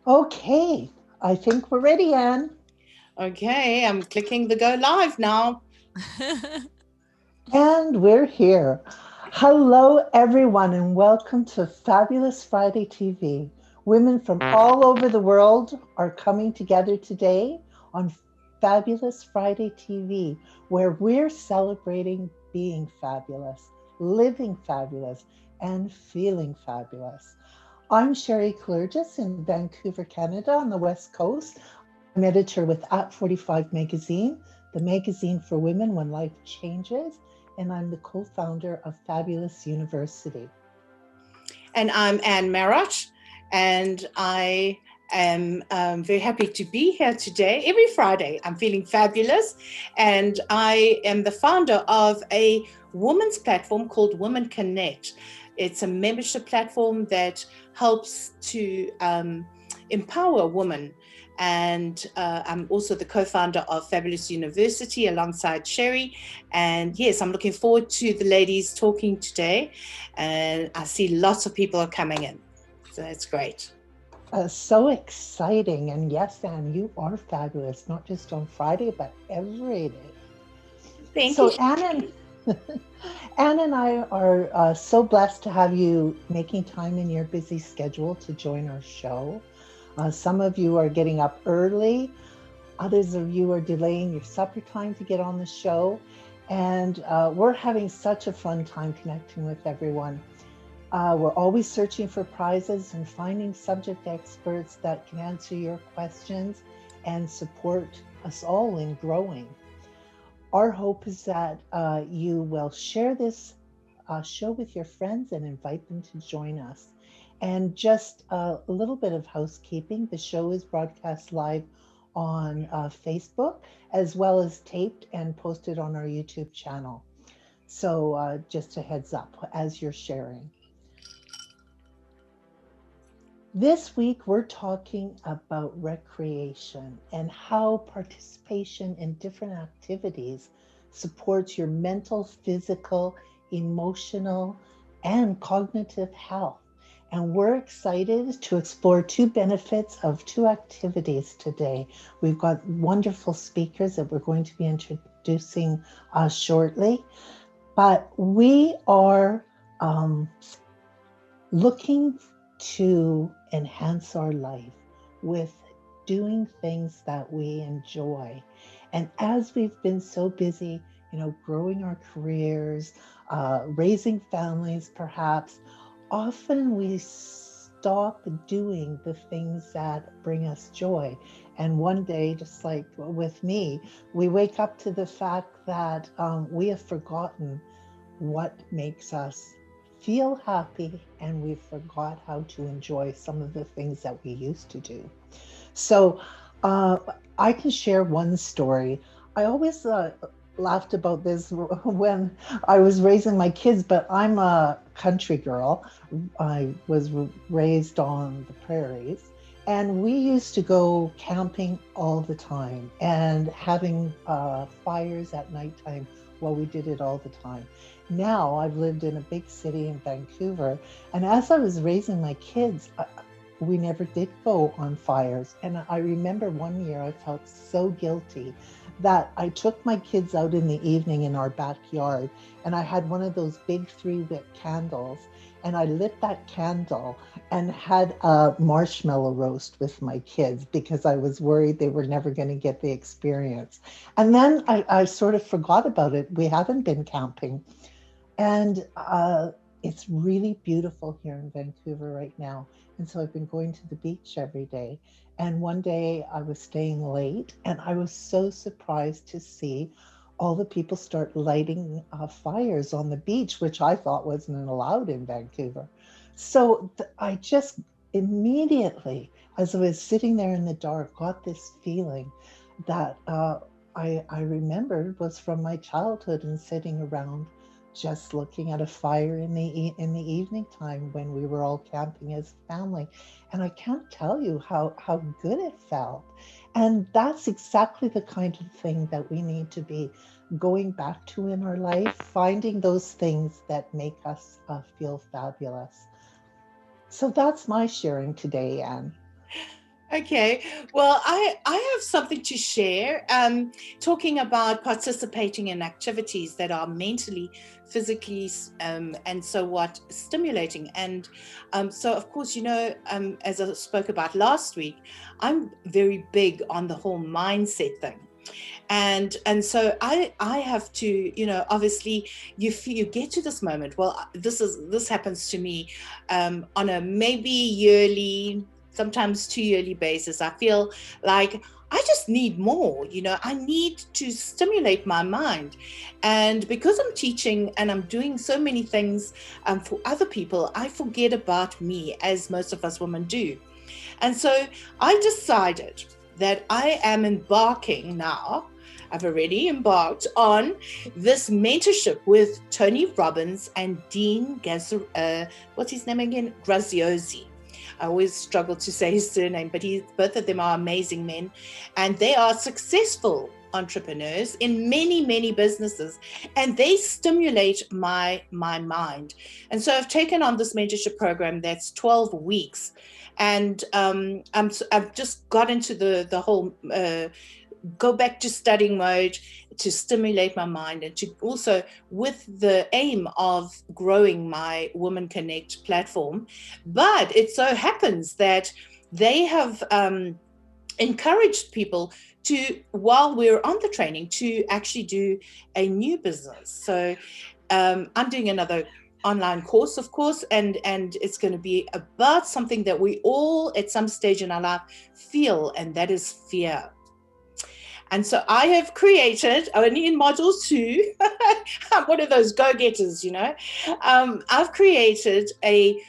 Okay, I think we're ready, Anne. Okay, I'm clicking the go live now. And we're here. Hello, everyone, and welcome to Fabulous Friday TV. Women from all over the world are coming together today on Fabulous Friday TV, where we're celebrating being fabulous, living fabulous, and feeling fabulous. I'm Sherry Clergis in Vancouver, Canada, on the West Coast. I'm editor with At 45 Magazine, the magazine for women when life changes, and I'm the co founder of Fabulous University. And I'm Anne Marot, and I am very happy to be here today. Every Friday, I'm feeling fabulous, and I am the founder of a women's platform called Women Connect. It's a membership platform that helps to empower women. And I'm also the co founder of Fabulous University alongside Sherry. And yes, I'm looking forward to the ladies talking today. And I see lots of people are coming in. So that's great. So exciting. And yes, Anne, you are fabulous, not just on Friday, but every day. Thank you. So, Anne and I are so blessed to have you making time in your busy schedule to join our show. Some of you are getting up early. Others of you are delaying your supper time to get on the show. And we're having such a fun time connecting with everyone. We're always searching for prizes and finding subject experts that can answer your questions and support us all in growing. Our hope is that you will share this show with your friends and invite them to join us. And just a little bit of housekeeping, the show is broadcast live on Facebook as well as taped and posted on our YouTube channel. So just a heads up as you're sharing. This week, we're talking about recreation and how participation in different activities supports your mental, physical, emotional, and cognitive health. And we're excited to explore two benefits of two activities today. We've got wonderful speakers that we're going to be introducing shortly, but we are um, looking to enhance our life with doing things that we enjoy. And as we've been so busy, growing our careers, raising families, perhaps, often we stop doing the things that bring us joy. And one day, just like with me, we wake up to the fact that we have forgotten what makes us feel happy, and we forgot how to enjoy some of the things that we used to do. So uh, I can share one story. I always laughed about this when I was raising my kids, but I'm a country girl. I was raised on the prairies. And we used to go camping all the time and having fires at nighttime. Well, we did it all the time. Now I've lived in a big city in Vancouver. And as I was raising my kids, we never did go on fires. And I remember one year I felt so guilty that I took my kids out in the evening in our backyard, and I had one of those big 3 wick candles, and I lit that candle and had a marshmallow roast with my kids because I was worried they were never going to get the experience. And then I sort of forgot about it. We haven't been camping. And it's really beautiful here in Vancouver right now. And so I've been going to the beach every day. And one day I was staying late and I was so surprised to see all the people start lighting fires on the beach, which I thought wasn't allowed in Vancouver. So I just immediately, as I was sitting there in the dark, got this feeling that I remembered was from my childhood and sitting around just looking at a fire in the evening time when we were all camping as a family. And I can't tell you how good it felt. And that's exactly the kind of thing that we need to be going back to in our life, finding those things that make us feel fabulous. So that's my sharing today, Anne. Okay, well, I have something to share. Talking about participating in activities that are mentally, physically, and so what stimulating. And so, of course, as I spoke about last week, I'm very big on the whole mindset thing. And so I have to, obviously you get to this moment. Well, this happens to me on a maybe yearly, sometimes 2 yearly basis. I feel like I just need more. I need to stimulate my mind. And because I'm teaching and I'm doing so many things for other people, I forget about me, as most of us women do. And so I decided that I am embarking now. I've already embarked on this mentorship with Tony Robbins and Dean what's his name again? Graziosi. I always struggle to say his surname, but both of them are amazing men, and they are successful entrepreneurs in many, many businesses, and they stimulate my mind. And so I've taken on this mentorship program that's 12 weeks, and I've just got into the whole go back to studying mode to stimulate my mind, and to also with the aim of growing my Women Connect platform. But it so happens that they have encouraged people to, while we're on the training, to actually do a new business. So I'm doing another online course, of course, and it's going to be about something that we all at some stage in our life feel, and that is fear. And so I have created, only in module 2, I'm one of those go-getters. I've created a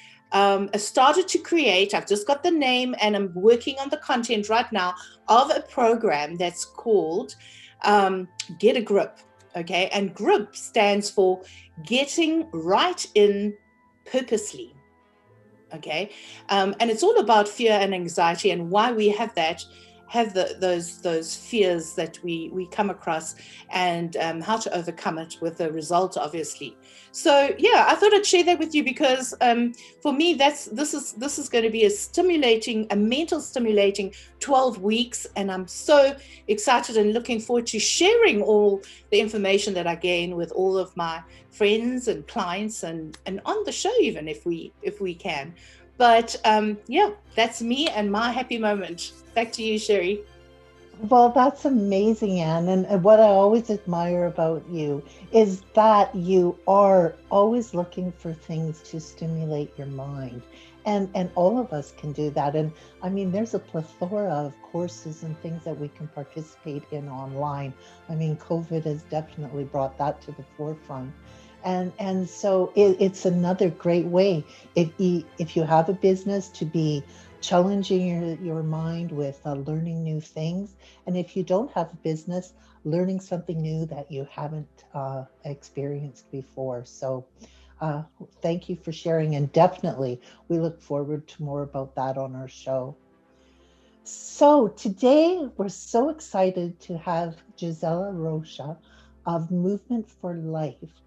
starter to create. I've just got the name and I'm working on the content right now of a program that's called Get a Grip. Okay. And GRIP stands for Getting Right In Purposely. Okay. And it's all about fear and anxiety, and why we have those fears that we come across, and how to overcome it with the result, obviously. So yeah, I thought I'd share that with you because for me this is going to be a mental stimulating 12 weeks, and I'm so excited and looking forward to sharing all the information that I gain with all of my friends and clients, and on the show, even if we can. But yeah, that's me and my happy moment. Back to you, Sherry. Well, that's amazing, Anne. And what I always admire about you is that you are always looking for things to stimulate your mind. And all of us can do that. And I mean, there's a plethora of courses and things that we can participate in online. I mean, COVID has definitely brought that to the forefront. And so it's another great way, if you have a business, to be challenging your mind with learning new things. And if you don't have a business, learning something new that you haven't experienced before. So uh, thank you for sharing. And definitely, we look forward to more about that on our show. So today, we're so excited to have Gisela Rocha of Movement for Life.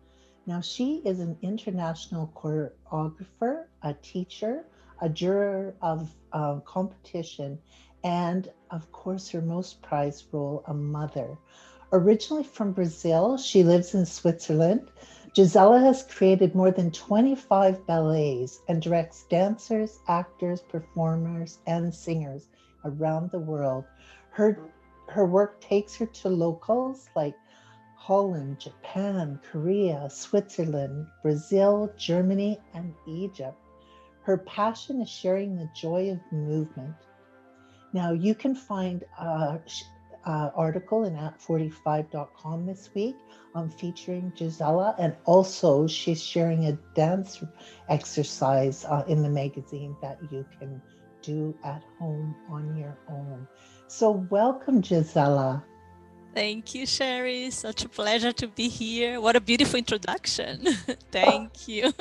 Now, she is an international choreographer, a teacher, a juror of competition, and of course, her most prized role, a mother. Originally from Brazil, she lives in Switzerland. Gisela has created more than 25 ballets and directs dancers, actors, performers, and singers around the world. Her, her work takes her to locals like Holland, Japan, Korea, Switzerland, Brazil, Germany, and Egypt. Her passion is sharing the joy of movement. Now, you can find article in at45.com this week featuring Gisela, and also she's sharing a dance exercise in the magazine that you can do at home on your own. So, welcome, Gisela. Thank you, Sherry. Such a pleasure to be here. What a beautiful introduction. Thank you.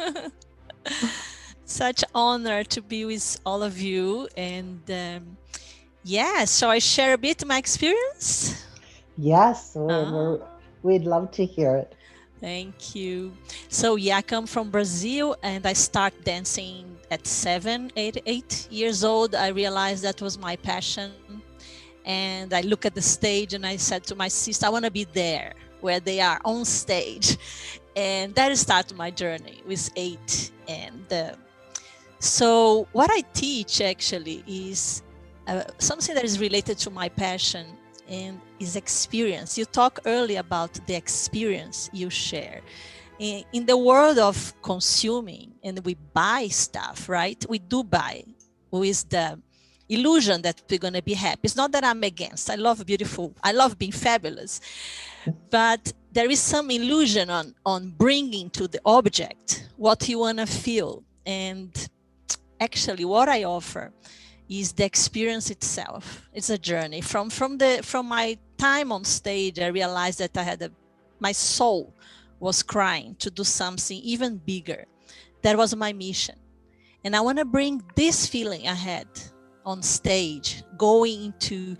Such honor to be with all of you. And yeah, so I share a bit my experience. Yes, Ah, we'd love to hear it. thank you. So yeah, I come from Brazil and I start dancing at 8 years old, I realized that was my passion. And I look at the stage and I said to my sister, I want to be there where they are on stage. And that started my journey with 8. And so what I teach actually is something that is related to my passion and is experience. You talk earlier about the experience you share. In the world of consuming, and we buy stuff, right? We do buy with the illusion that we're going to be happy. It's not that I'm against. I love beautiful. I love being fabulous. But there is some illusion on bringing to the object what you want to feel. And actually what I offer is the experience itself. It's a journey. From my time on stage, I realized that my soul was crying to do something even bigger. That was my mission. And I want to bring this feeling I had on stage, going into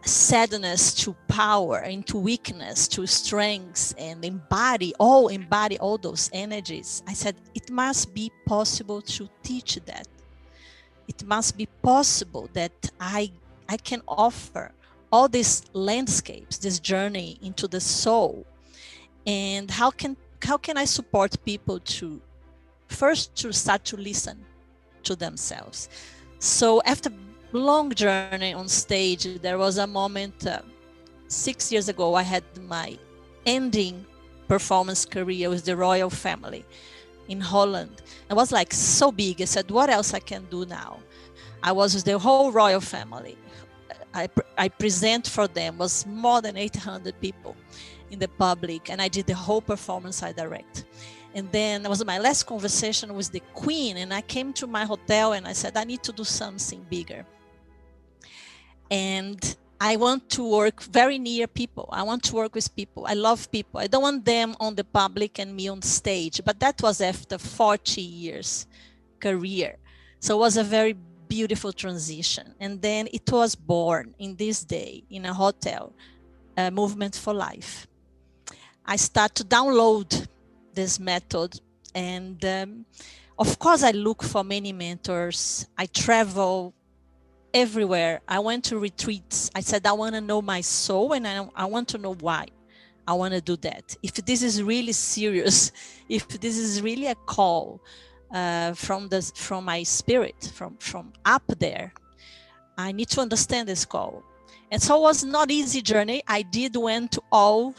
sadness to power, into weakness to strengths, and embody all those energies. I said, it must be possible to teach that. It must be possible that I can offer all these landscapes, this journey into the soul. And how can I support people to first to start to listen to themselves? So after long journey on stage, there was a moment 6 years ago. I had my ending performance career with the royal family in Holland. It was like so big. I said, what else I can do now? I was with the whole royal family. I present for them, was more than 800 people in the public, and I did the whole performance I direct. And then it was my last conversation with the queen, and I came to my hotel and I said, I need to do something bigger. And I want to work very near people. I want to work with people. I love people. I don't want them on the public and me on stage. But that was after 40 years career. So it was a very beautiful transition. And then it was born in this day in a hotel, a Movement for Life. I start to download this method. And of course, I look for many mentors. I travel everywhere. I went to retreats. I said, I want to know my soul, and I want to know why I want to do that. If this is really serious, if this is really a call from my spirit, from up there, I need to understand this call. And so it was not easy journey. I did went to all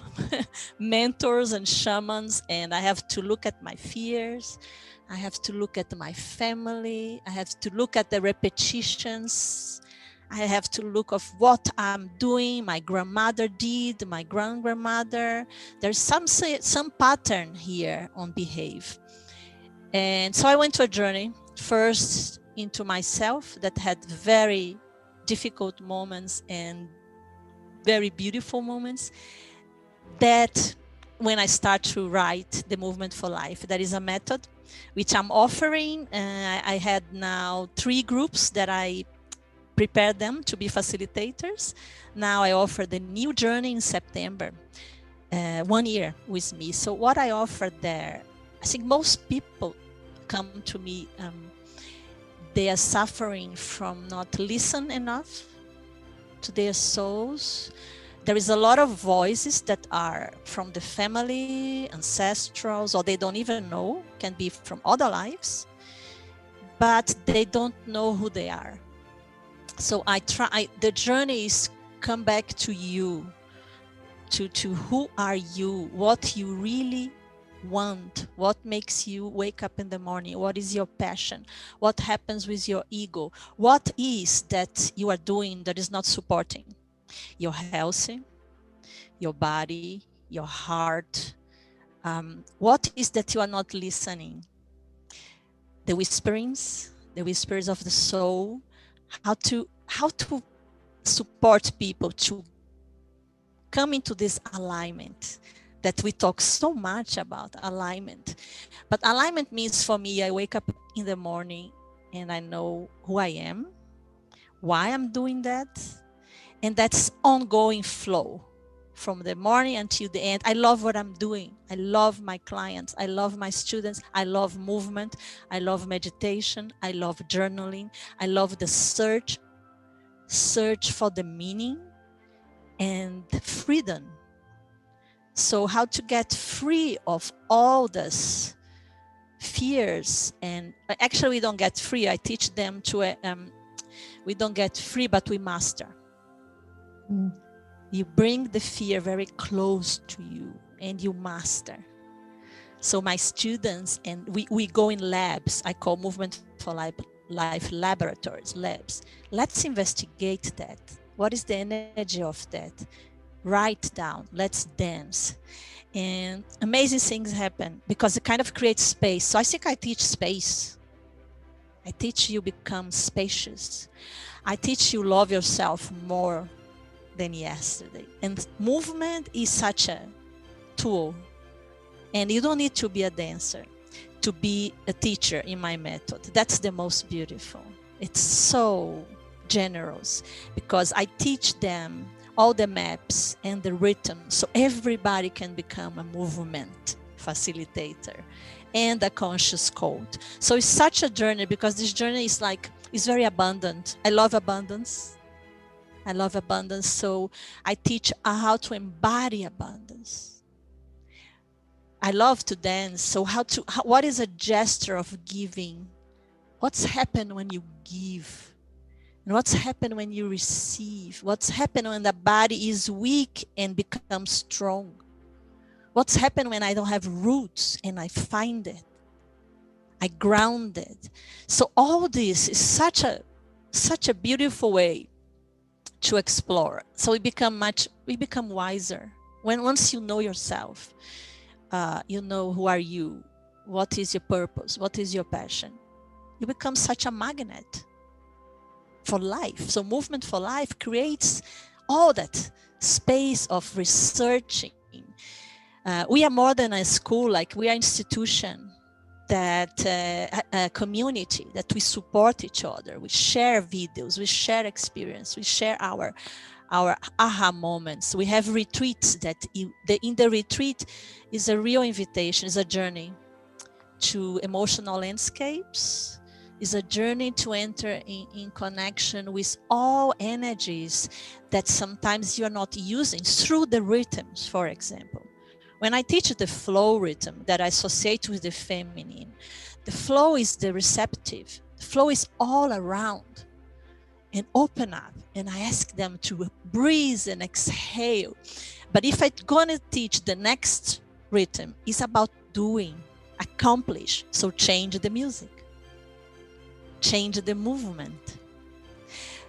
mentors and shamans, and I have to look at my fears. I have to look at my family. I have to look at the repetitions. I have to look of what I'm doing. My grandmother did, my grandmother. There's some pattern here on behave. And so I went to a journey first into myself that had very difficult moments and very beautiful moments. That when I start to write the Movement for Life, that is a method which I'm offering. I had now 3 groups that I prepared them to be facilitators. Now I offer the new journey in September, 1 year with me. So what I offer there, I think most people come to me, they are suffering from not listening enough to their souls. There is a lot of voices that are from the family, ancestrals, or they don't even know, can be from other lives, but they don't know who they are. So the journey is come back to you, to who are you, what you really want, what makes you wake up in the morning, what is your passion, what happens with your ego, what is that you are doing that is not supporting your health, your body, your heart. What is that you are not listening? The whispers of the soul. How to support people to come into this alignment that we talk so much about, alignment. But alignment means, for me, I wake up in the morning and I know who I am, why I'm doing that, and that's ongoing flow from the morning until the end. I love what I'm doing. I love my clients. I love my students. I love movement. I love meditation. I love journaling. I love the search for the meaning and freedom. So how to get free of all this fears, and actually we don't get free. I teach them to we don't get free, but we master. You bring the fear very close to you and you master. So my students, and we go in labs, I call Movement for Life laboratories, labs. Let's investigate that. What is the energy of that? Write down, let's dance. And amazing things happen because it kind of creates space. So I think I teach space. I teach you become spacious. I teach you love yourself more than yesterday. And movement is such a tool. And you don't need to be a dancer to be a teacher in my method. That's the most beautiful. It's so generous because I teach them all the maps and the rhythm, so everybody can become a movement facilitator and a conscious coach. So it's such a journey because this journey is very abundant. I love abundance. I love abundance. So I teach how to embody abundance. I love to dance. So what is a gesture of giving? What's happened when you give? And what's happened when you receive? What's happened when the body is weak and becomes strong? What's happened when I don't have roots and I find it? I ground it. So all this is such a beautiful way to explore. So we become wiser. Once you know yourself, you know who are you, what is your purpose, what is your passion. You become such a magnet for life. So Movement for Life creates all that space of researching. We are more than a school, like we are an institution, that a community, that we support each other. We share videos, we share experience, we share our aha moments. We have retreats that in the retreat is a real invitation, is a journey to emotional landscapes, is a journey to enter in connection with all energies that sometimes you're not using through the rhythms, for example. When I teach the flow rhythm that I associate with the feminine, the flow is the receptive. The flow is all around and open up. And I ask them to breathe and exhale. But if I'm gonna teach the next rhythm, it's about doing, accomplish. So change the music, change the movement.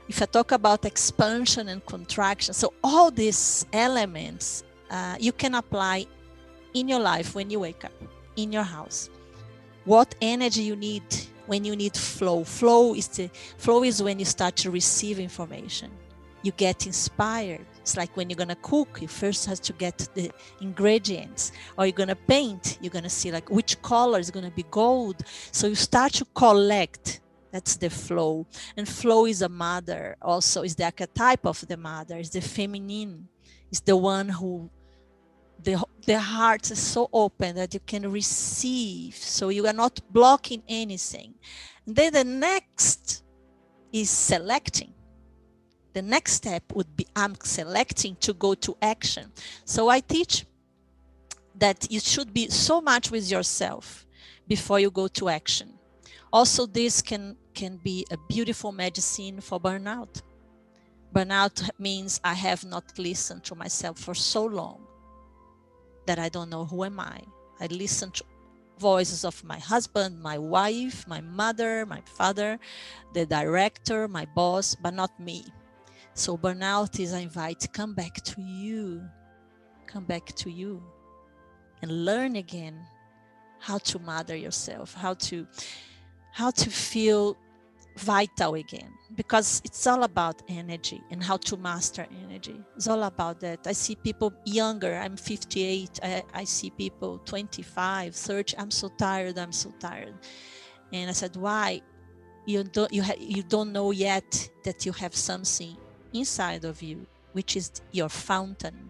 If I talk about expansion and contraction, so all these elements you can apply in your life when you wake up, in your house. What energy you need when you need flow. Flow is when you start to receive information. You get inspired. It's like when you're gonna cook, you first have to get the ingredients. Or you're gonna paint, you're gonna see like which color is gonna be gold. So you start to collect. That's the flow. And flow is a mother also, is the archetype of the mother, is the feminine, is the one who the heart is so open that you can receive, so you are not blocking anything. And then the next is selecting. The next step would be I'm selecting to go to action. So I teach that you should be so much with yourself before you go to action. Also, this can be a beautiful medicine for burnout. Burnout means I have not listened to myself for so long that I don't know who am I. I listen to voices of my husband, my wife, my mother, my father, the director, my boss, but not me. So burnout is I invite, come back to you and learn again how to mother yourself, how to feel vital again, because it's all about energy and how to master energy. It's all about that. I see people younger. I'm 58. I see people 25, 30. I'm so tired. And I said, why? You don't know yet that you have something inside of you, which is your fountain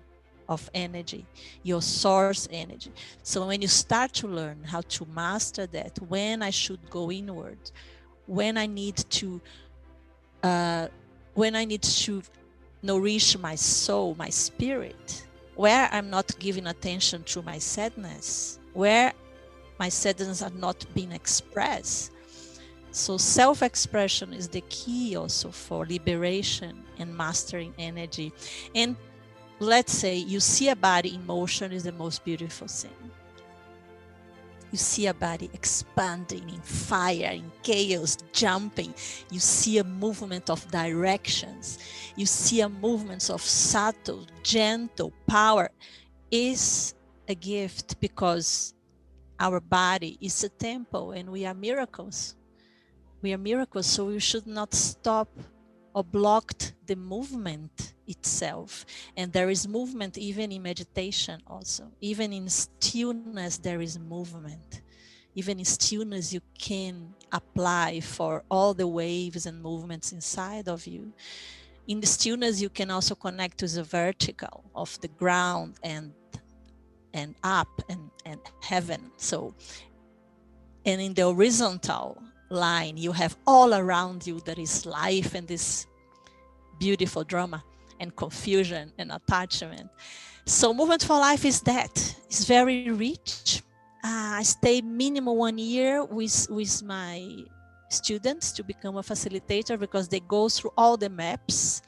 of energy, your source energy. So when you start to learn how to master that, when I should go inward, when I need to uh, when I need to nourish my soul, my spirit, where I'm not giving attention to my sadness, where my sadness are not being expressed. So self-expression is the key also for liberation and mastering energy. And let's say you see a body in motion is the most beautiful thing. You see a body expanding in fire, in chaos, jumping. You see a movement of directions. You see a movement of subtle, gentle power. Is a gift because our body is a temple and we are miracles. We are miracles, so we should not stop or block the movement itself. And there is movement even in meditation also. Even in stillness, there is movement. Even in stillness, you can apply for all the waves and movements inside of you. In the stillness, you can also connect to the vertical of the ground and up and heaven. So, and in the horizontal line, you have all around you that is life and this beautiful drama and confusion and attachment. So movement for life is that. It's very rich. I stay minimum 1 year with my students to become a facilitator because they go through all the maps.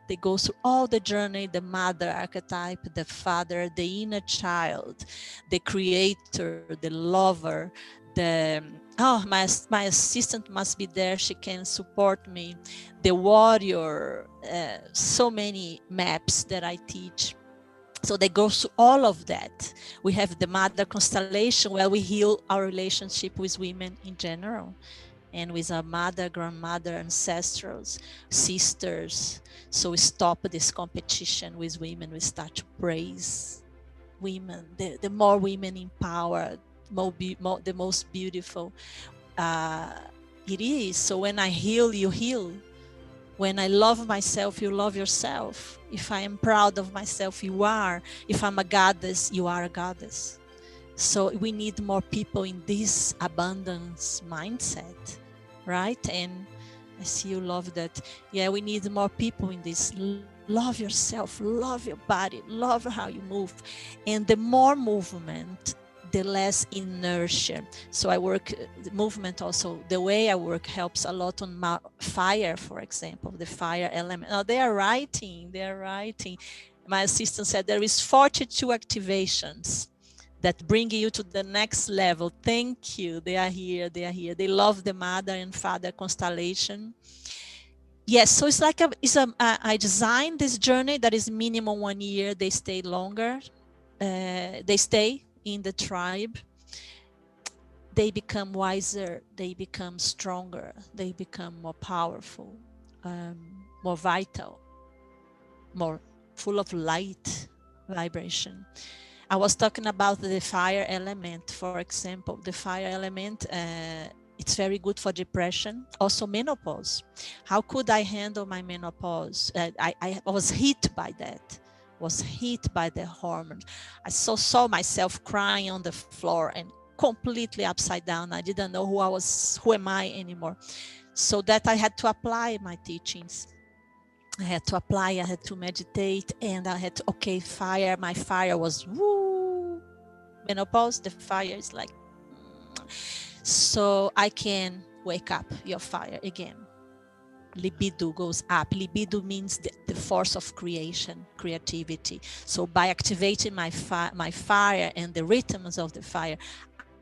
They go through all the journey, the mother archetype, the father, the inner child, the creator, the lover, my assistant must be there, she can support me, the warrior, so many maps that I teach. So they go through all of that. We have the mother constellation where we heal our relationship with women in general and with our mother, grandmother, ancestrals, sisters. So we stop this competition with women. We start to praise women. The more women empowered, the most beautiful it is. So when I heal, you heal. When I love myself, you love yourself. If I am proud of myself, you are. If I'm a goddess, you are a goddess. So we need more people in this abundance mindset, right? And I see you love that. Yeah, we need more people in this. Love yourself, love your body, love how you move. And the more movement, the less inertia. So I work the movement also. The way I work helps a lot on my fire, for example, the fire element. Now they are writing. My assistant said there is 42 activations that bring you to the next level. Thank you. They are here. They love the mother and father constellation. Yes, so it's like I designed this journey that is minimum 1 year. They stay longer. They stay in the tribe. They become wiser. They become stronger. They become more powerful, more vital, more full of light vibration. I was talking about the fire element, for example. The fire element, it's very good for depression, also menopause. How could I handle my menopause? I was hit by that, was hit by the hormone. I saw myself crying on the floor and completely upside down. I didn't know who am I anymore. So that I had to apply my teachings. I had to apply, I had to meditate, and I had to, fire. My fire was, woo, menopause, the fire is like, so I can wake up your fire again. Libido goes up. Libido means the force of creation, creativity. So by activating my fire and the rhythms of the fire,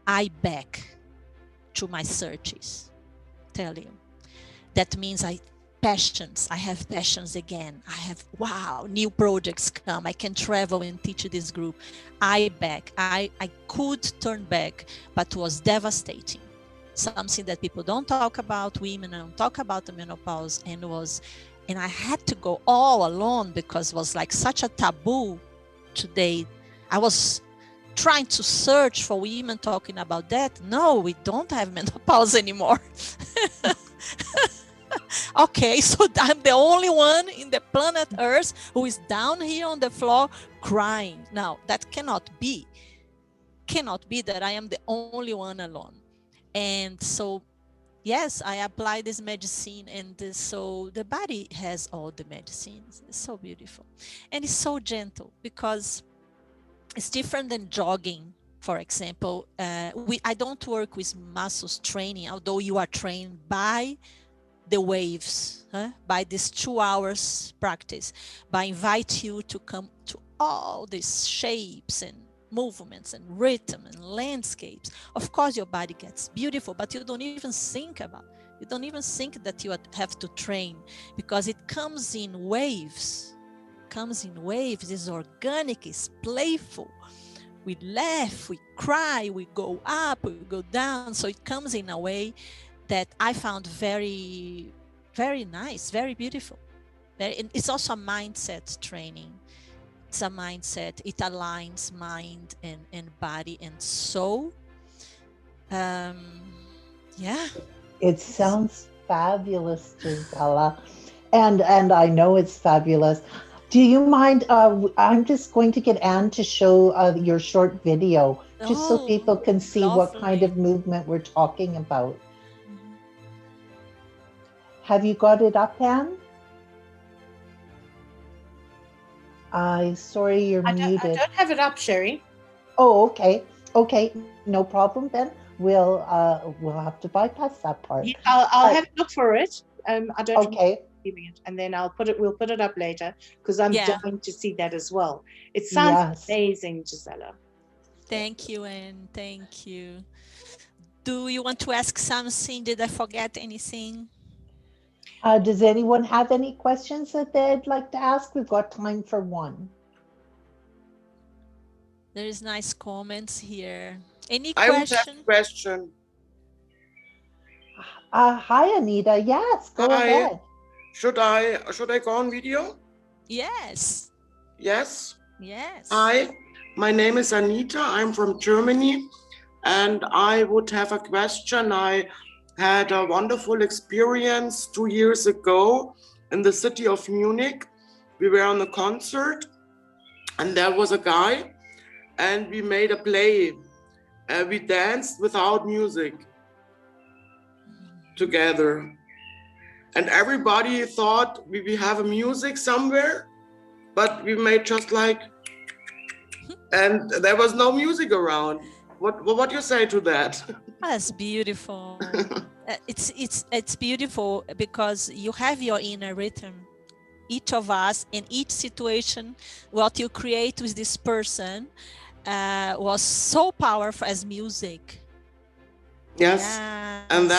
I back to my searches. Tell you. That means I have passions again. I have, new projects come. I can travel and teach this group. I could turn back, but was devastating. Something that people don't talk about, women don't talk about the menopause, and I had to go all alone because it was like such a taboo today. I was trying to search for women talking about that. No, we don't have menopause anymore. Okay, so I'm the only one in the planet Earth who is down here on the floor crying. Now, that cannot be. Cannot be that I am the only one alone. And so, yes, I apply this medicine, and so the body has all the medicines. It's so beautiful. And it's so gentle because it's different than jogging. For example, I don't work with muscles training, although you are trained by the waves, by this 2 hours practice, by invite you to come to all these shapes and movements and rhythm and landscapes. Of course, your body gets beautiful, but you don't even think about. You don't even think that you have to train, because it comes in waves. Comes in waves. It's organic. It's playful. We laugh, we cry, we go up, we go down. So it comes in a way that I found very, very nice, very beautiful. It's also a mindset training. It's a mindset. It aligns mind and body and soul. Yeah. It sounds fabulous, Gisela. And I know it's fabulous. Do you mind? I'm just going to get Anne to show your short video, just so people can see what kind of movement we're talking about. Mhm. Have you got it up, Anne? Sorry, you're muted. I don't have it up, Sherry. Oh, okay. Okay, no problem then. We'll have to bypass that part. Yeah, I'll have a look for it. I don't Okay. it, and then we'll put it up later, because I'm dying to see that as well. It sounds amazing, Gisela. Thank you, and thank you. Do you want to ask something? Did I forget anything? Does anyone have any questions that they'd like to ask? We've got time for one. There is nice comments here. Any I question? would have a question. Hi, Anita. Yes, go ahead. Should I go on video? Yes. Yes. Yes. Hi, my name is Anita. I'm from Germany, and I would have a question. I had a wonderful experience 2 years ago in the city of Munich. We were on a concert, and there was a guy, and we made a play. We danced without music together. And everybody thought we have a music somewhere, but we made just like, and there was no music around. What do you say to that? That's beautiful. It's beautiful because you have your inner rhythm. Each of us in each situation, what you create with this person was so powerful as music. Yes, and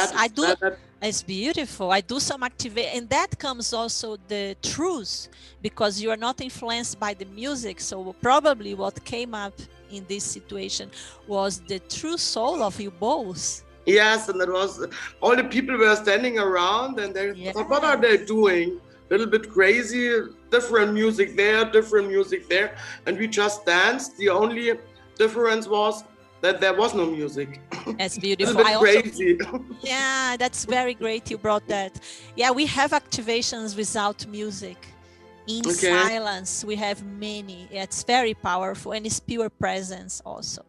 it's beautiful. I do some activation, and that comes also the truth, because you are not influenced by the music. So probably what came up in this situation was the true soul of you both. Yes, and it was all the people were standing around, and they thought, what are they doing? A little bit crazy, different music there, and we just danced. The only difference was that there was no music. That's beautiful. A little bit crazy. Yeah, that's very great you brought that. Yeah, we have activations without music. In silence, we have many. It's very powerful, and it's pure presence also.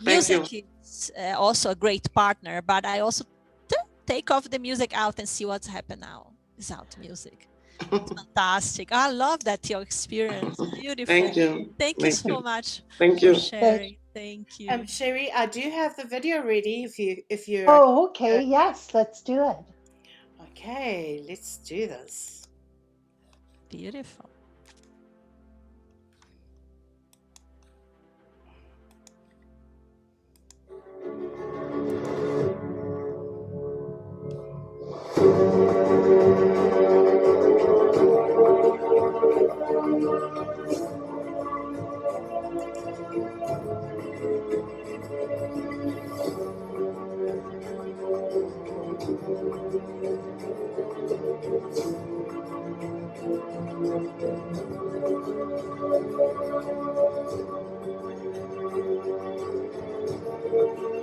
Music is also a great partner, but I also take off the music out and see what's happened now without music. It's fantastic. I love that your experience. Beautiful. Thank you. Thank you so much. Thank you. For sharing. Thank you. Sherry, I do have the video ready if you Oh, okay. Yes, let's do it. Okay, let's do this. Beautiful.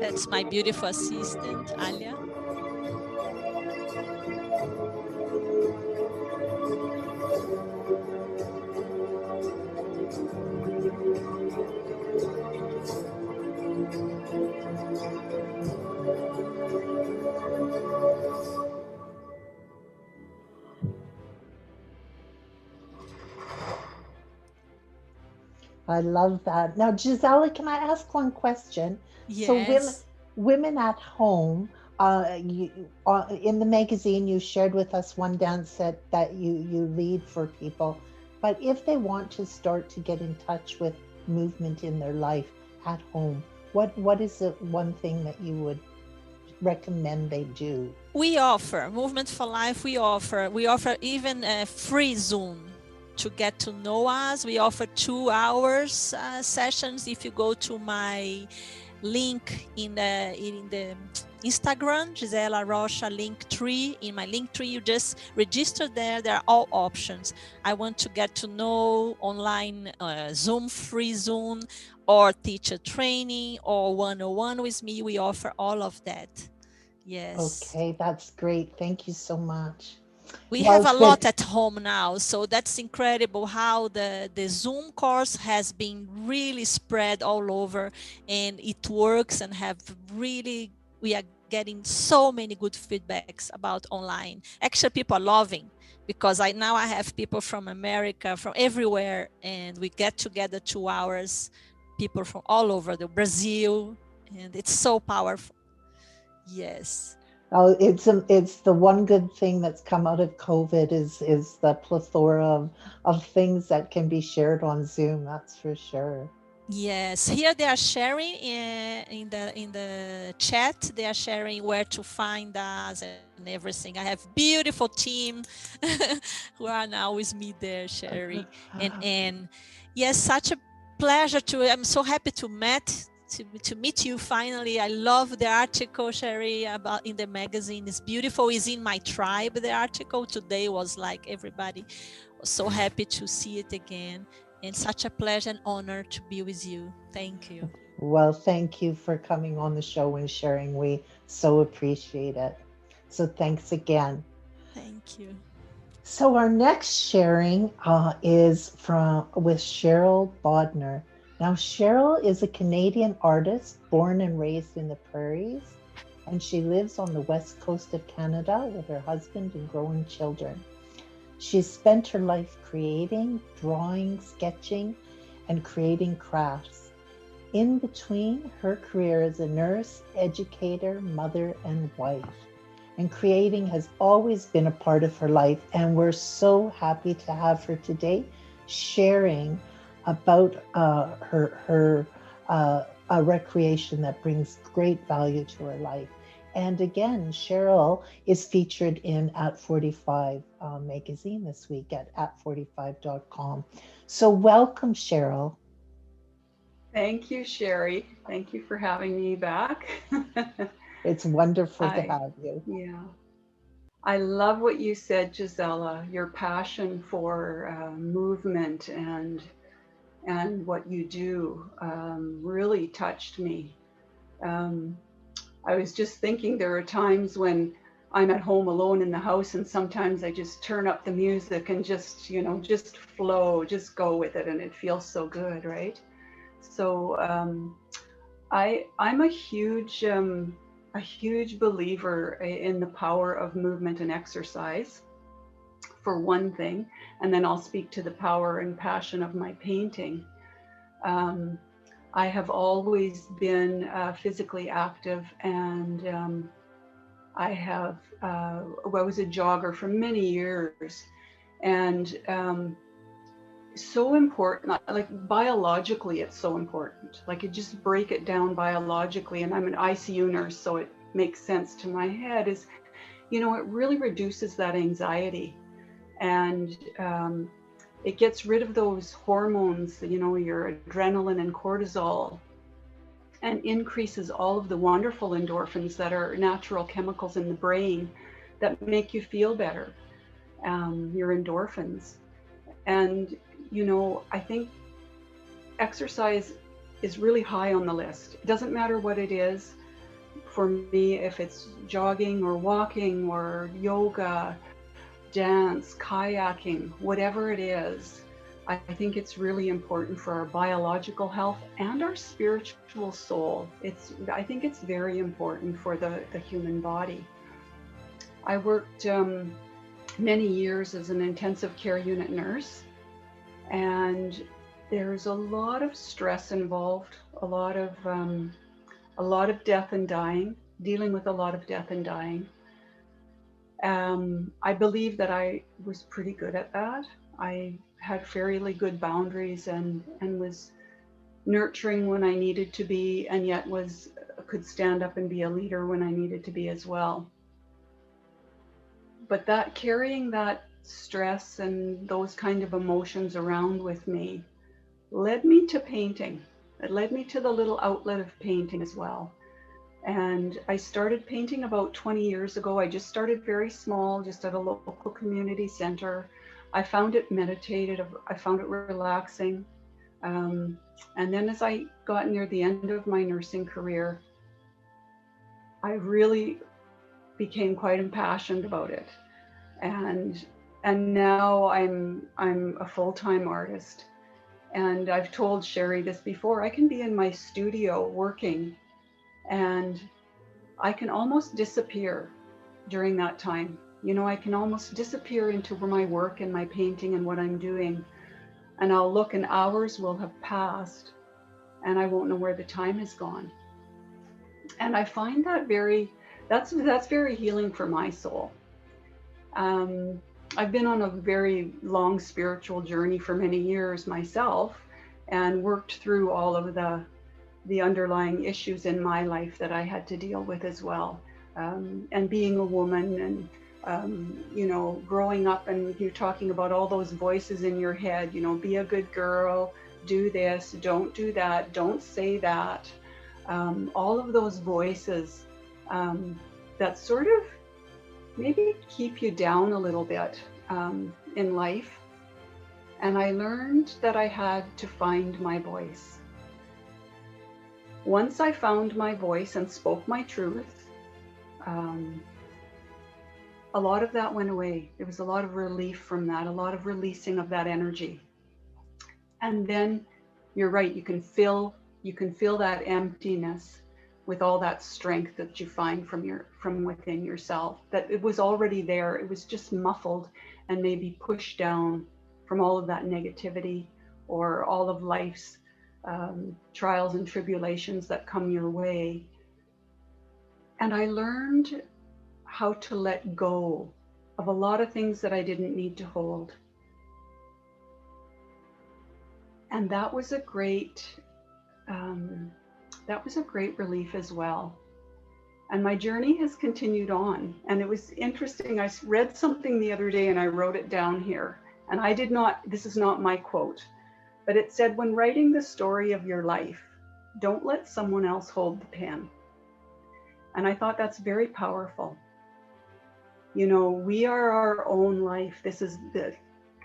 That's my beautiful assistant, Alia. I love that. Now, Gisela, can I ask one question? So, Yes. women at home, in the magazine, you shared with us one dance set that you lead for people. But if they want to start to get in touch with movement in their life at home, what is the one thing that you would recommend they do? We offer Movement for Life. We offer even a free Zoom to get to know us. We offer 2 hours sessions. If you go to my link in the Instagram, Gisela Rocha link tree. In my link tree, you just register there. There are all options. I want to get to know online, Zoom, free Zoom, or teacher training, or one-on-one with me. We offer all of that. Yes. Okay, that's great. Thank you so much. We Well, have it's a been lot at home now, so that's incredible how the Zoom course has been really spread all over, and it works, and have really, we are getting so many good feedbacks about online. Actually, people are loving, because I have people from America, from everywhere, and we get together 2 hours, people from all over the Brazil, and it's so powerful. Yes. Oh, it's the one good thing that's come out of COVID is the plethora of things that can be shared on Zoom. That's for sure. Yes, here they are sharing in the chat. They are sharing where to find us and everything. I have beautiful team who are now with me there sharing, and yes, such a pleasure to. I'm so happy to meet you finally. I love the article, Sherry, about in the magazine. It's beautiful. It's in my tribe. The article today was like everybody was so happy to see it again. And such a pleasure and honor to be with you. Thank you. Well, thank you for coming on the show and sharing. We so appreciate it. So thanks again. Thank you. So our next sharing is from with Cheryl Bodnar. Now, Cheryl is a Canadian artist born and raised in the prairies, and she lives on the west coast of Canada with her husband and growing children. She's spent her life creating, drawing, sketching, and creating crafts. In between her career as a nurse, educator, mother, and wife. And creating has always been a part of her life, and we're so happy to have her today sharing about her a recreation that brings great value to her life. And again, Cheryl is featured in At 45 magazine this week at 45.com. So welcome, Cheryl. Thank you, Sherry. Thank you for having me back. It's wonderful to have you. Yeah. I love what you said, Gisela. Your passion for movement and what you do really touched me. I was just thinking there are times when I'm at home alone in the house, and sometimes I just turn up the music and just, just flow, just go with it, and it feels so good, right? So I'm a huge believer in the power of movement and exercise, for one thing, and then I'll speak to the power and passion of my painting. I have always been physically active, and I was a jogger for many years, and so important, like biologically it's so important. Like, you just break it down biologically, and I'm an ICU nurse, so it makes sense to my head, is it really reduces that anxiety, and it gets rid of those hormones, your adrenaline and cortisol, and increases all of the wonderful endorphins that are natural chemicals in the brain that make you feel better, your endorphins. And I think exercise is really high on the list. It doesn't matter what it is. For me, if it's jogging or walking or yoga, dance, kayaking, whatever it is, I think it's really important for our biological health and our spiritual soul. I think it's very important for the human body. I worked many years as an intensive care unit nurse, and there's a lot of stress involved, a lot of death and dying, dealing with a lot of death and dying. I believe that I was pretty good at that. I had fairly good boundaries and was nurturing when I needed to be, and yet could stand up and be a leader when I needed to be as well. But that carrying that stress and those kind of emotions around with me led me to painting. It led me to the little outlet of painting as well. And I started painting about 20 years ago. I just started very small, just at a local community center. I found it meditative. I found it relaxing. And then as I got near the end of my nursing career, I really became quite impassioned about it. And now I'm a full-time artist. And I've told Sherry this before, I can be in my studio working and I can almost disappear during that time. You know, I can almost disappear into my work and my painting and what I'm doing. And I'll look and hours will have passed and I won't know where the time has gone. And I find that that's very healing for my soul. I've been on a very long spiritual journey for many years myself and worked through all of the underlying issues in my life that I had to deal with as well. And being a woman and, you know, growing up, and you're talking about all those voices in your head, you know, be a good girl, do this, don't do that, don't say that. All of those voices that sort of maybe keep you down a little bit in life. And I learned that I had to find my voice. Once I found my voice and spoke my truth, a lot of that went away. There was a lot of relief from that, a lot of releasing of that energy. And then you're right, you can fill that emptiness with all that strength that you find from within yourself, that it was already there. It was just muffled and maybe pushed down from all of that negativity or all of life's trials and tribulations that come your way. And I learned how to let go of a lot of things that I didn't need to hold. And that was a great relief as well. And my journey has continued on. And it was interesting. I read something the other day and I wrote it down here. And this is not my quote, but it said, when writing the story of your life, don't let someone else hold the pen. And I thought that's very powerful. You know, we are our own life.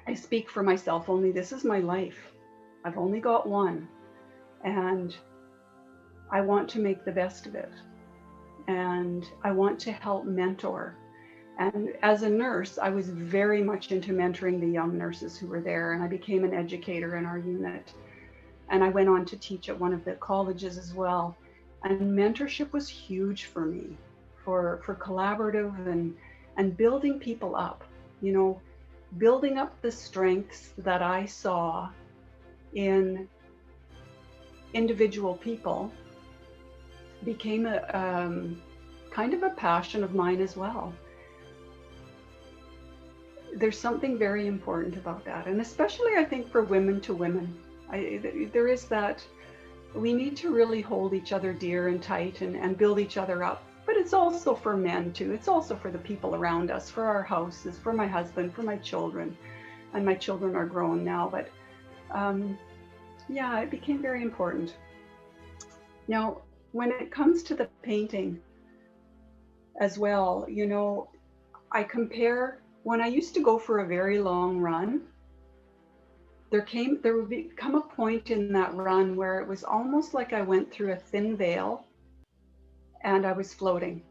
I speak for myself only. This is my life. I've only got one. And I want to make the best of it. And I want to help mentor. And as a nurse, I was very much into mentoring the young nurses who were there. And I became an educator in our unit. And I went on to teach at one of the colleges as well. And mentorship was huge for me, for collaborative and building people up, you know, building up the strengths that I saw in individual people became a kind of a passion of mine as well. There's something very important about that, and especially I think for women to women, there is that we need to really hold each other dear and tight and build each other up. But it's also for men too. It's also for the people around us, for our houses, for my husband, for my children. And my children are grown now, but yeah, it became very important. Now, when it comes to the painting as well, you know, I compare when I used to go for a very long run, there would come a point in that run where it was almost like I went through a thin veil and I was floating.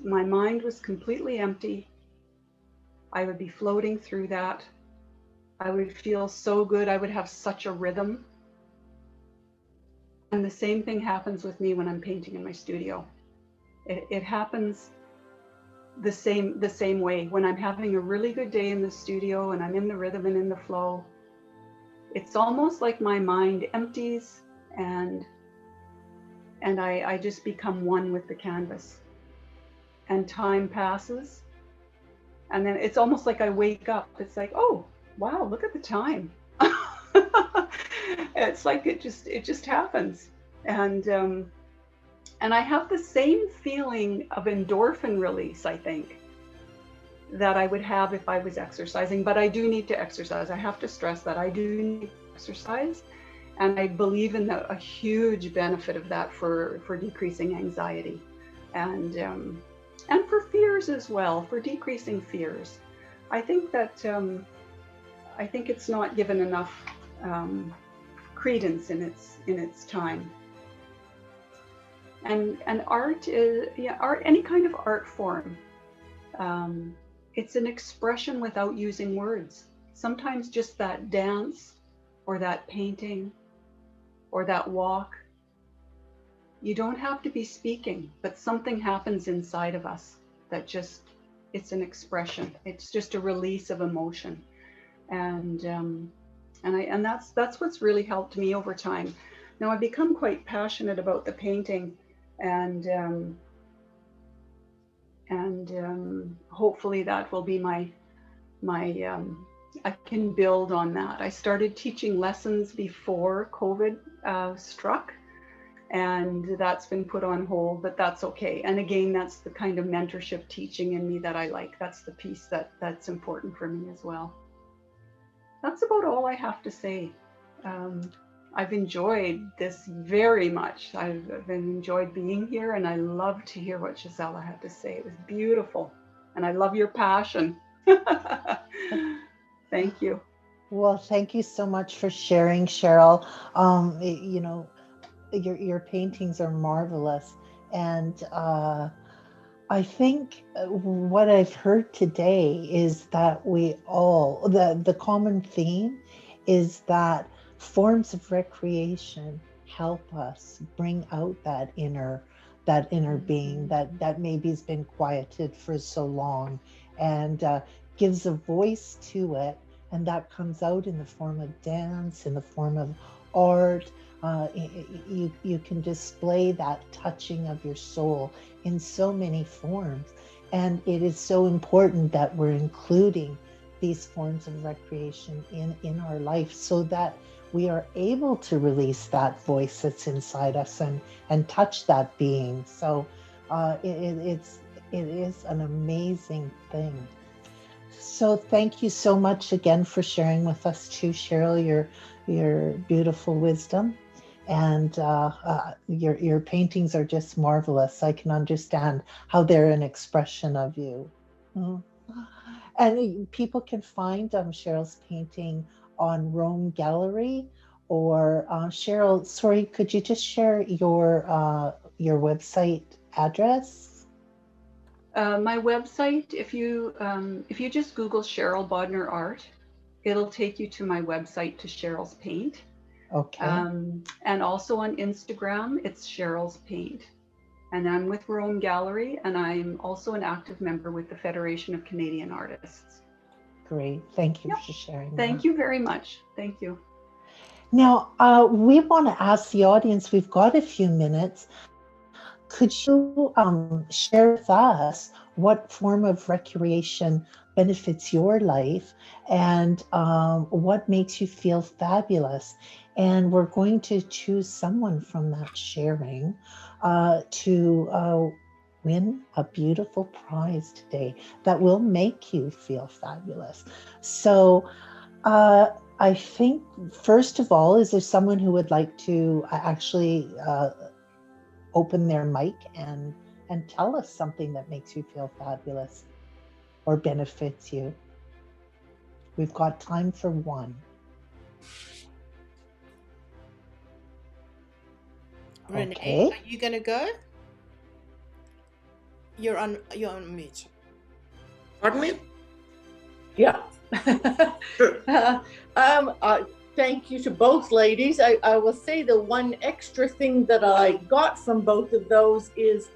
My mind was completely empty. I would be floating through that. I would feel so good. I would have such a rhythm. And the same thing happens with me when I'm painting in my studio. It happens the same way. When I'm having a really good day in the studio and I'm in the rhythm and in the flow, it's almost like my mind empties and I just become one with the canvas. And time passes. And then it's almost like I wake up. It's like, oh, wow, look at the time. It's like it just happens. And I have the same feeling of endorphin release, I think, that I would have if I was exercising. But I do need to exercise. I have to stress that I do need to exercise. And I believe in a huge benefit of that for decreasing anxiety and for fears as well, for decreasing fears. I think that I think it's not given enough credence in its time. And art is, yeah, art, any kind of art form. It's an expression without using words. Sometimes just that dance or that painting or that walk. You don't have to be speaking, but something happens inside of us that just, it's an expression. It's just a release of emotion. And that's what's really helped me over time. Now I've become quite passionate about the painting, and hopefully that will be my I can build on that. I started teaching lessons before COVID struck, and that's been put on hold, but that's okay. And again, that's the kind of mentorship teaching in me that I like. That's the piece that's important for me as well. That's about all I have to say. I've enjoyed this very much. I've enjoyed being here, and I love to hear what Gisela had to say. It was beautiful, and I love your passion. Thank you. Well, thank you so much for sharing, Cheryl. You know, your paintings are marvelous, and I think what I've heard today is that we all, the common theme is that forms of recreation help us bring out that inner being that maybe has been quieted for so long, and gives a voice to it, and that comes out in the form of dance, in the form of art. You can display that touching of your soul in so many forms, and it is so important that we're including these forms of recreation in our life so that we are able to release that voice that's inside us and touch that being. So it is an amazing thing. So thank you so much again for sharing with us too, Cheryl, your beautiful wisdom. And your paintings are just marvelous. I can understand how they're an expression of you. Mm. And people can find Cheryl's painting on Rome Gallery, or Cheryl, sorry, could you just share your website address? My website, if you just Google Cheryl Bodnar Art, it'll take you to my website, to Cheryl's Paint. Okay. And also on Instagram, it's Cheryl's Paint. And I'm with Rome Gallery, and I'm also an active member with the Federation of Canadian Artists. Great. Thank you for sharing. Thank you very much. Thank you. Now, we want to ask the audience, we've got a few minutes. Could you share with us what form of recreation benefits your life, and what makes you feel fabulous? And we're going to choose someone from that sharing to win a beautiful prize today that will make you feel fabulous. So I think, first of all, is there someone who would like to actually open their mic and tell us something that makes you feel fabulous or benefits you? We've got time for one. Renee, Okay. are you gonna go? You're on mute. Pardon me? Yeah. Thank you to both ladies. I will say the one extra thing that I got from both of those is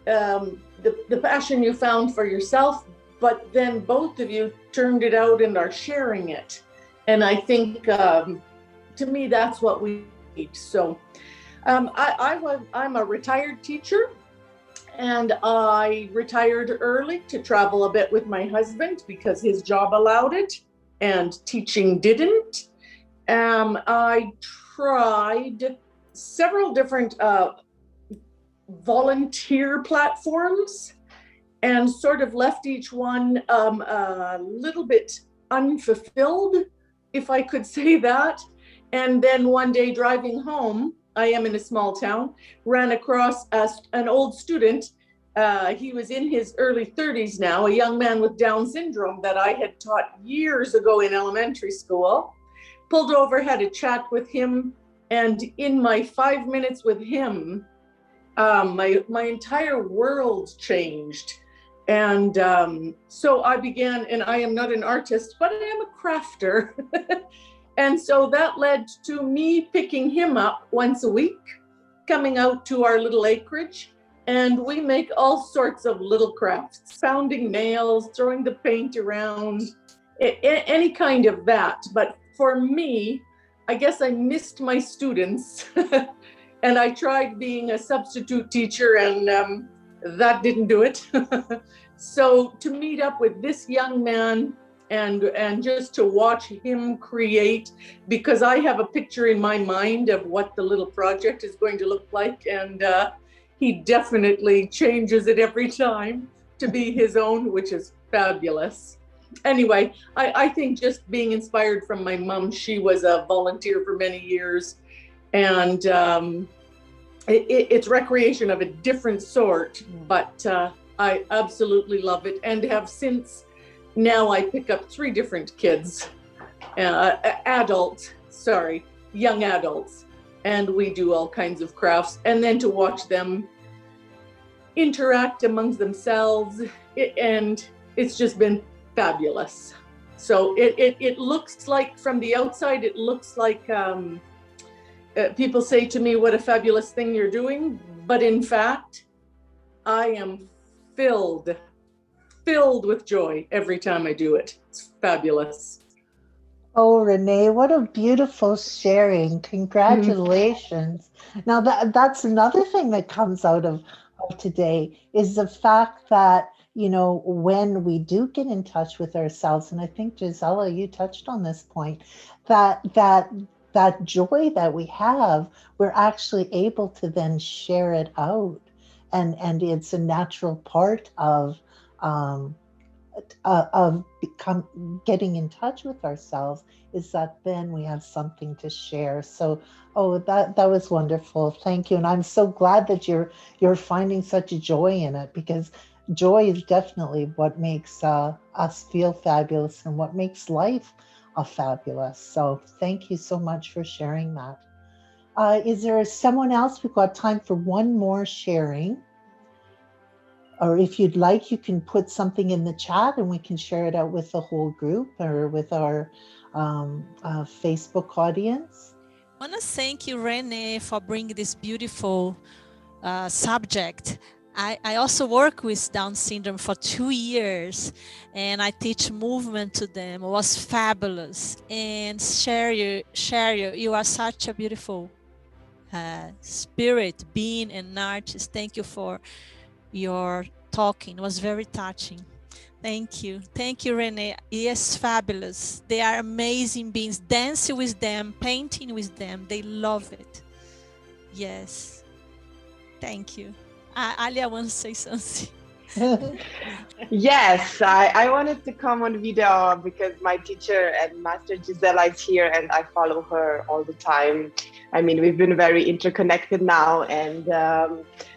the passion you found for yourself, but then both of you turned it out and are sharing it. And I think to me, that's what we need. So I'm a retired teacher, and I retired early to travel a bit with my husband because his job allowed it and teaching didn't. I tried several different volunteer platforms and sort of left each one a little bit unfulfilled, if I could say that. And then one day driving home, I am in a small town, ran across an old student. He was in his early 30s now, a young man with Down syndrome that I had taught years ago in elementary school. Pulled over, had a chat with him, and in my 5 minutes with him, my entire world changed. And so I began, and I am not an artist, but I am a crafter. And so that led to me picking him up once a week, coming out to our little acreage, and we make all sorts of little crafts, pounding nails, throwing the paint around, any kind of that. But for me, I guess I missed my students and I tried being a substitute teacher, and that didn't do it. So to meet up with this young man and just to watch him create, because I have a picture in my mind of what the little project is going to look like, and he definitely changes it every time to be his own, which is fabulous. Anyway, I think just being inspired from my mom, she was a volunteer for many years, and it's recreation of a different sort, but I absolutely love it, and have since. Now I pick up 3 different kids, young adults, and we do all kinds of crafts. And then to watch them interact amongst themselves, and it's just been fabulous. So it looks like, from the outside, it looks like people say to me, what a fabulous thing you're doing. But in fact, I am filled with joy every time I do it. It's fabulous. Oh, Renee, what a beautiful sharing. Congratulations. Now that's another thing that comes out of today is the fact that, you know, when we do get in touch with ourselves, and I think Gisela, you touched on this point, that joy that we have, we're actually able to then share it out. And it's a natural part of getting in touch with ourselves, is that then we have something to share. So, that was wonderful. Thank you. And I'm so glad that you're finding such joy in it, because joy is definitely what makes us feel fabulous and what makes life fabulous. So thank you so much for sharing that. Is there someone else? We've got time for one more sharing. Or if you'd like, you can put something in the chat and we can share it out with the whole group or with our Facebook audience. I want to thank you, Renee, for bringing this beautiful subject. I also work with Down syndrome for 2 years, and I teach movement to them. It was fabulous. And Cheryl, you are such a beautiful spirit, being, and artist. Thank you for your talking. It was very touching. Thank you. Thank you, Renee. Yes, fabulous. They are amazing beings. Dancing with them, painting with them. They love it. Yes. Thank you. Alia wants to say something. Yes, I wanted to come on video because my teacher and master Gisela is here and I follow her all the time. I mean, we've been very interconnected now, and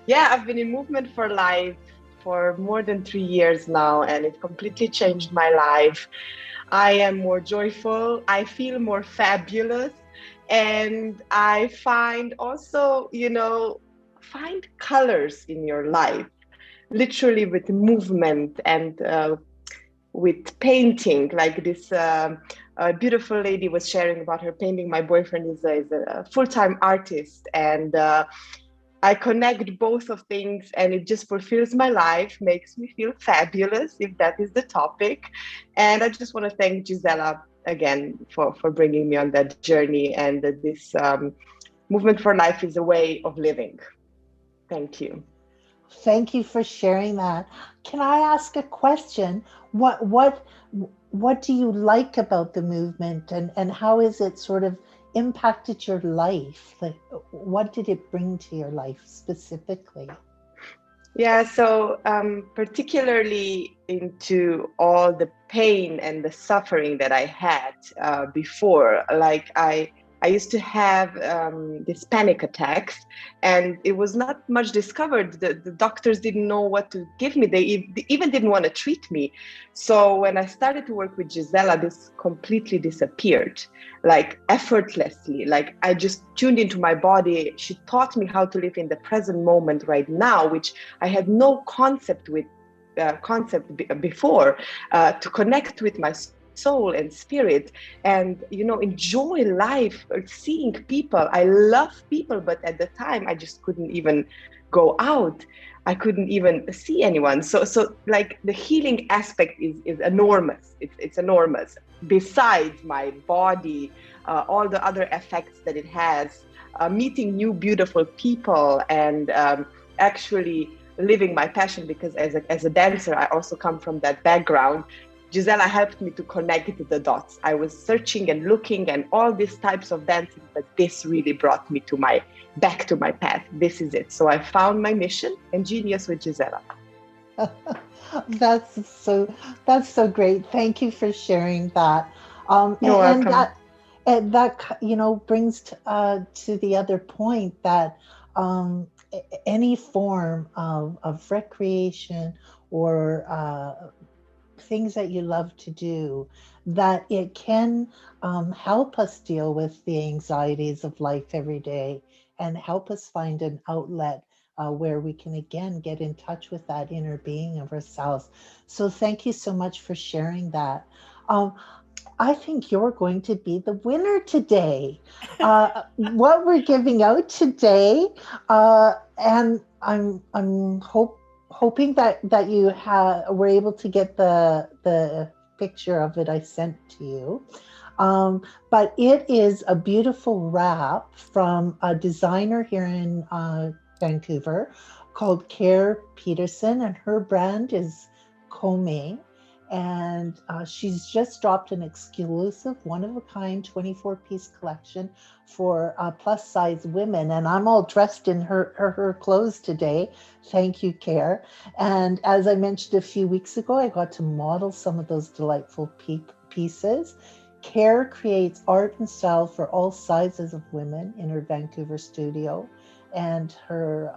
yeah, I've been in Movement for Life for more than 3 years now, and it completely changed my life. I am more joyful, I feel more fabulous, and I find also, you know, find colors in your life, literally with movement and with painting, like this beautiful lady was sharing about her painting. My boyfriend is a full-time artist, and I connect both of things, and it just fulfills my life, makes me feel fabulous, if that is the topic. And I just want to thank Gisela again for bringing me on that journey, and that this movement for life is a way of living. Thank you. Thank you for sharing that. Can I ask a question? What do you like about the movement, and how has it sort of impacted your life? Like, what did it bring to your life specifically? Yeah, so particularly into all the pain and the suffering that I had before, like I used to have these panic attacks, and it was not much discovered. The doctors didn't know what to give me. They even didn't want to treat me. So when I started to work with Gisela, this completely disappeared, like effortlessly. Like I just tuned into my body. She taught me how to live in the present moment right now, which I had no concept before, to connect with my soul and spirit, and enjoy life, seeing people. I love people, but at the time I just couldn't even go out. I couldn't even see anyone. So like the healing aspect is enormous. It's enormous. Besides my body, all the other effects that it has, meeting new beautiful people, and actually living my passion, because as a dancer, I also come from that background. Gisela helped me to connect the dots. I was searching and looking and all these types of dancing, but this really brought me back to my path. This is it. So I found my mission and genius with Gisela. That's so great. Thank you for sharing that. You're welcome. That brings to the other point that any form of recreation or things that you love to do, that it can help us deal with the anxieties of life every day and help us find an outlet where we can again get in touch with that inner being of ourselves. So thank you so much for sharing that. I think you're going to be the winner today. What we're giving out today, and I'm hoping that you were able to get the picture of it I sent to you. But it is a beautiful wrap from a designer here in Vancouver called Care Peterson, and her brand is Come. And she's just dropped an exclusive one-of-a-kind 24-piece collection for plus-size women. And I'm all dressed in her clothes today. Thank you, Care. And as I mentioned a few weeks ago, I got to model some of those delightful pieces. Care creates art and style for all sizes of women in her Vancouver studio. And her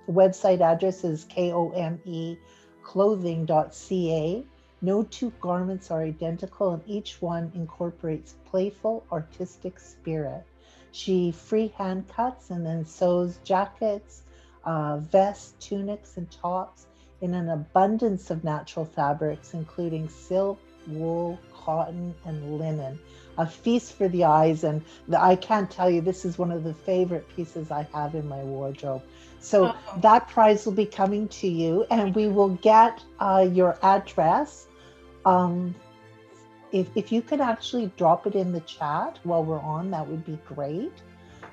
website address is KOME.clothing.ca. No two garments are identical, and each one incorporates playful, artistic spirit. She freehand cuts and then sews jackets, vests, tunics, and tops in an abundance of natural fabrics, including silk, wool, cotton, and linen. A feast for the eyes, and I can't tell you, this is one of the favorite pieces I have in my wardrobe. So that prize will be coming to you, and we will get your address. If you could actually drop it in the chat while we're on, that would be great.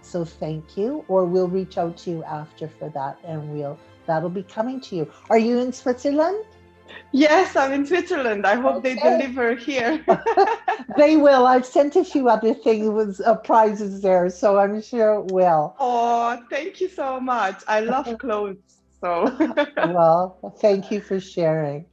So thank you, or we'll reach out to you after for that, and that'll be coming to you. Are you in Switzerland? Yes, I'm in Switzerland. I hope they deliver here. They will. I've sent a few other things with prizes there, so I'm sure it will. Oh, thank you so much. I love clothes. So well, thank you for sharing.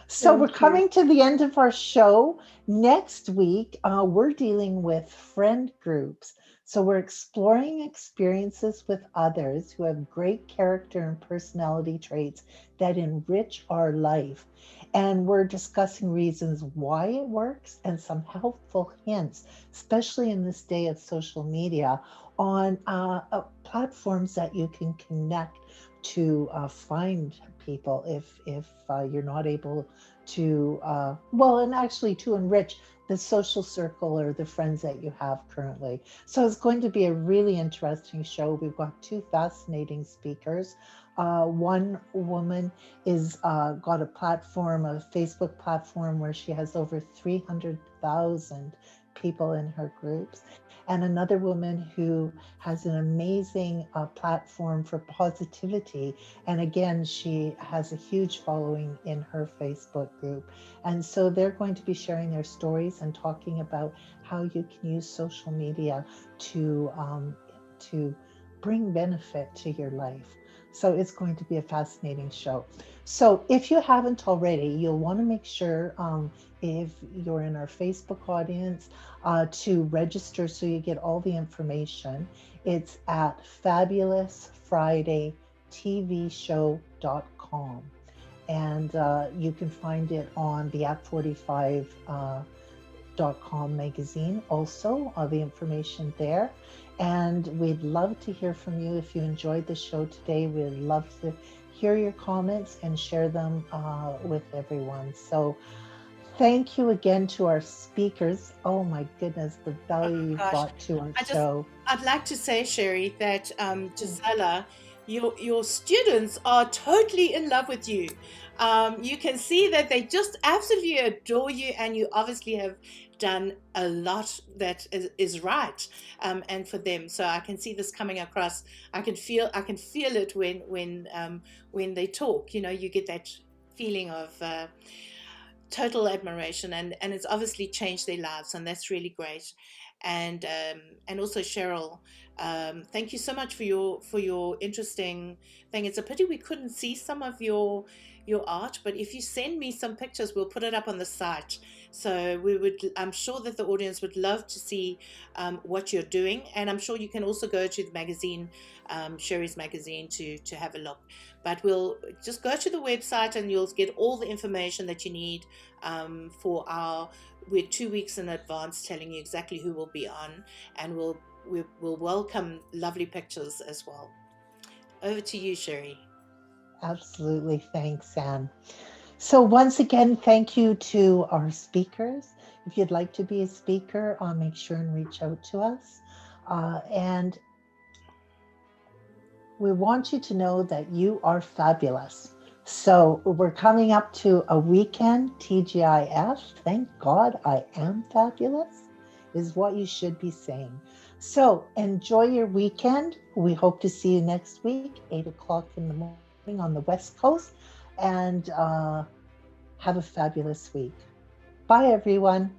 So we're coming to the end of our show. Next week, we're dealing with friend groups. So we're exploring experiences with others who have great character and personality traits that enrich our life. And we're discussing reasons why it works and some helpful hints, especially in this day of social media, on platforms that you can connect to find people if you're not able to well, and actually to enrich the social circle or the friends that you have currently. So it's going to be a really interesting show. We've got two fascinating speakers. One woman is got a platform, a Facebook platform, where she has over 300,000 people in her groups, and another woman who has an amazing platform for positivity. And again, she has a huge following in her Facebook group. And so they're going to be sharing their stories and talking about how you can use social media to bring benefit to your life. So it's going to be a fascinating show. So if you haven't already, you'll want to make sure if you're in our Facebook audience to register so you get all the information. It's at fabulousfridaytvshow.com. And you can find it on the Act45.com magazine also, all the information there. And we'd love to hear from you. If you enjoyed the show today, we'd love to hear your comments and share them with everyone. So thank you again to our speakers. Oh my goodness, the value you've brought to our show. I'd like to say, Sherry, that Gisela, your students are totally in love with you. You can see that they just absolutely adore you, and you obviously have done a lot that is right, and for them. So I can see this coming across. I can feel it when they talk. You know, you get that feeling of total admiration, and it's obviously changed their lives, and that's really great. And also Cheryl, thank you so much for your interesting thing. It's a pity we couldn't see some of your art, but if you send me some pictures, we'll put it up on the site. So I'm sure that the audience would love to see what you're doing, and I'm sure you can also go to the magazine, Sherry's magazine, to have a look. But we'll just go to the website and you'll get all the information that you need we're 2 weeks in advance telling you exactly who will be on, and we'll welcome lovely pictures as well. Over to you, Sherry. Absolutely. Thanks, Anne. So once again, thank you to our speakers. If you'd like to be a speaker, make sure and reach out to us. And we want you to know that you are fabulous. So we're coming up to a weekend, TGIF. Thank God I am fabulous, is what you should be saying. So enjoy your weekend. We hope to see you next week, 8 o'clock in the morning on the West Coast. And have a fabulous week. Bye, everyone.